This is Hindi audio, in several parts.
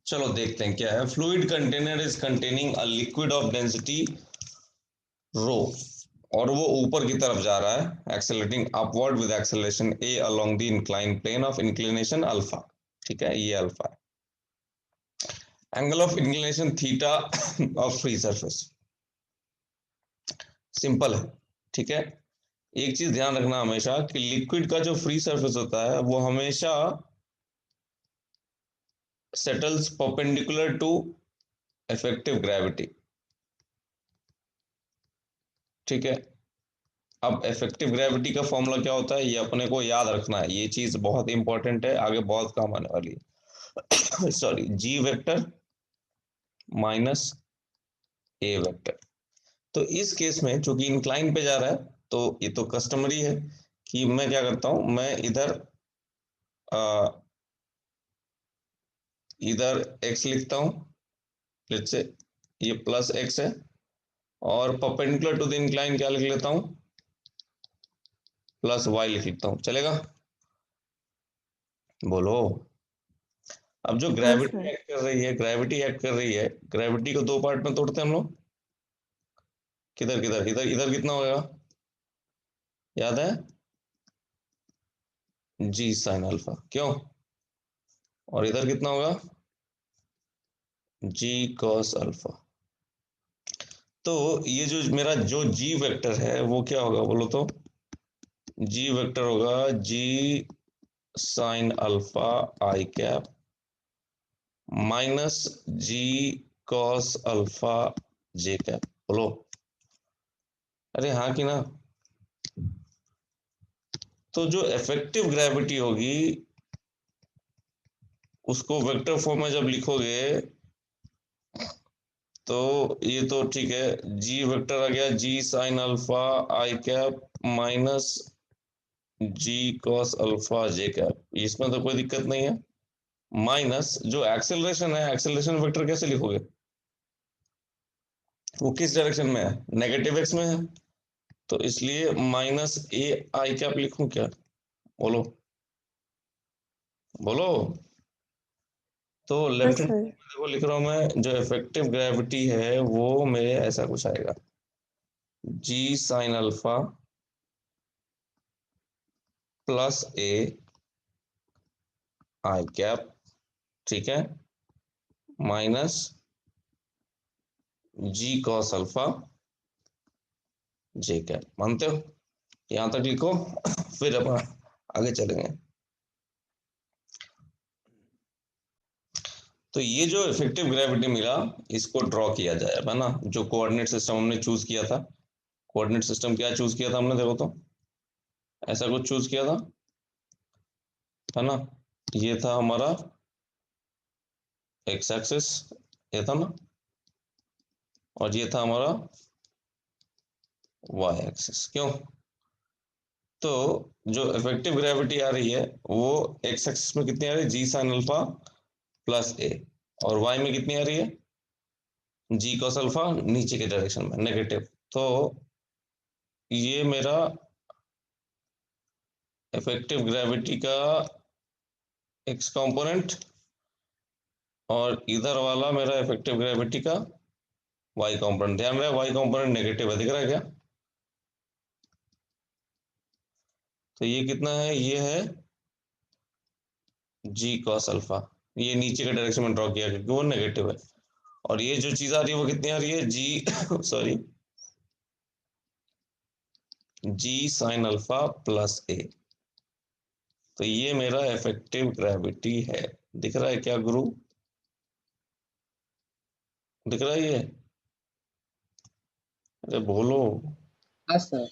चलो देखते हैं क्या है। Fluid container is containing a liquid of density rho, और वो ऊपर की तरफ जा रहा है accelerating upward with acceleration a along the incline plane of inclination alpha. ठीक है, ये अल्फा है। Angle of inclination theta of free surface simple है। ठीक है, एक चीज ध्यान रखना हमेशा कि लिक्विड का जो फ्री सरफेस होता है वो हमेशा settles perpendicular to effective gravity. ठीक है, अब इफेक्टिव ग्रेविटी का फॉर्मूला क्या होता है ये अपने को याद रखना है, ये चीज बहुत इंपॉर्टेंट है, आगे बहुत काम आने वाली है। सॉरी, जी वेक्टर माइनस ए वेक्टर। तो इस केस में चूंकि इंक्लाइन पे जा रहा है तो ये तो कस्टमरी है कि मैं क्या करता हूं, मैं इधर इधर x लिखता हूं, लेट्स से ये प्लस x है, और परपेंडिकुलर टू द इंक्लाइन क्या लिख लेता हूं, प्लस y लिख लेता हूं। चलेगा? बोलो। अब जो हाँ ग्रेविटी सर। एक्ट कर रही है, ग्रेविटी एक्ट कर रही है, ग्रेविटी को दो पार्ट में तोड़ते हैं हम लोग। किधर किधर, इधर इधर कितना होगा, याद है? जी साइन अल्फा, क्यों? और इधर कितना होगा, जी कॉस अल्फा। तो ये जो मेरा जो जी वेक्टर है वो क्या होगा बोलो तो, जी वेक्टर होगा जी साइन अल्फा आई कैप माइनस जी कॉस अल्फा जे कैप। बोलो। अरे हाँ कि ना? तो जो इफेक्टिव ग्रेविटी होगी उसको वेक्टर फॉर्म में जब लिखोगे तो ये तो ठीक है, जी वेक्टर आ गया जी साइन अल्फा आई कैप माइनस जी कॉस अल्फा जे कैप, इसमें तो कोई दिक्कत नहीं है। माइनस जो एक्सेलरेशन है, एक्सेलरेशन वेक्टर कैसे लिखोगे, वो किस डायरेक्शन में है, नेगेटिव एक्स में है, तो इसलिए माइनस ए आई कैप लिखूं क्या? बोलो बोलो। तो हाँ लेफ्ट हैंड सर। देखो लिख रहा हूं मैं, जो इफेक्टिव ग्रेविटी है वो मेरे ऐसा कुछ आएगा, जी साइन अल्फा प्लस ए आई कैप, ठीक है, माइनस जी कॉस अल्फा जे कैप। मानते हो? यहां तक लिखो। फिर अपन आगे चलेंगे। तो ये जो इफेक्टिव ग्रेविटी मिला, इसको ड्रॉ किया जाए, है ना? जो कोऑर्डिनेट सिस्टम हमने चूज किया था, कोऑर्डिनेट सिस्टम क्या चूज किया था हमने, देखो तो ऐसा कुछ चूज किया था, है ना? ये था हमारा एक्स एक्सिस, ये था ना, और ये था हमारा वाई एक्सिस। क्यों? तो जो इफेक्टिव ग्रेविटी आ रही है वो एक्स एक्सिस में कितनी आ रही है, जी साइन अल्फा प्लस ए, और वाई में कितनी आ रही है, जी कॉस अल्फा, नीचे के डायरेक्शन में नेगेटिव। तो ये मेरा इफेक्टिव ग्रेविटी का एक्स कंपोनेंट, और इधर वाला मेरा इफेक्टिव ग्रेविटी का वाई कंपोनेंट। ध्यान रहे वाई कंपोनेंट नेगेटिव है, दिख रहा है क्या? तो ये कितना है, ये है जी कॉस अल्फा, ये नीचे के डायरेक्शन में ड्रॉ किया क्योंकि वो नेगेटिव है। और ये जो चीज आ रही है वो कितनी आ रही है, जी सॉरी, जी साइन अल्फा प्लस ए। तो ये मेरा इफेक्टिव ग्रेविटी है। दिख रहा है क्या गुरु? दिख रहा है ये? अरे बोलो, हाँ सर।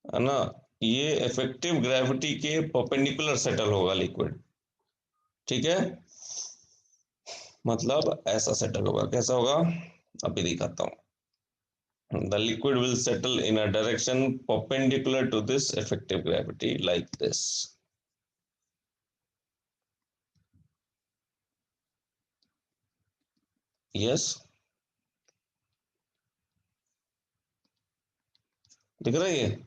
है ना? ये इफेक्टिव ग्रेविटी के परपेंडिकुलर सेटल होगा लिक्विड। ठीक है, मतलब ऐसा सेटल होगा, कैसा होगा अभी दिखाता हूं। The liquid will settle in a direction perpendicular to this effective gravity like this. Yes, दिख रहा है ये?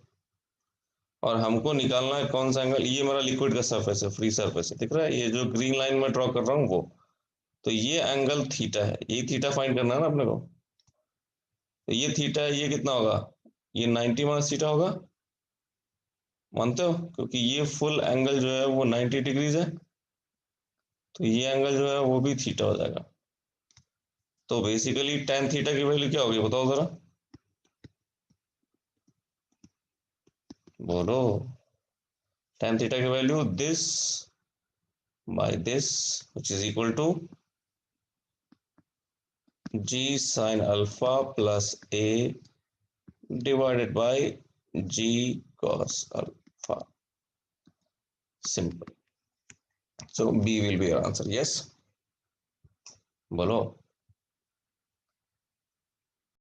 और हमको निकालना है कौन सा एंगल, ये मेरा लिक्विड का सरफेस है, फ्री सरफेस है, दिख रहा है? ये जो ग्रीन लाइन में ड्रॉ कर रहा हूँ वो, तो ये एंगल थीटा है, ये थीटा फाइंड करना है ना अपने को। तो ये थीटा है, ये कितना होगा, ये 90 माइनस थीटा होगा, मानते हो, क्योंकि ये फुल एंगल जो है वो 90 डिग्रीज है, तो ये एंगल जो है वो भी थीटा हो जाएगा। तो बेसिकली tan थीटा की वैल्यू क्या होगी बताओ जरा, बोलो। tan थीटा की value this by this which is equal to g sin alpha plus a divided by g cos alpha. Simple. So B will be your answer. Yes. बोलो।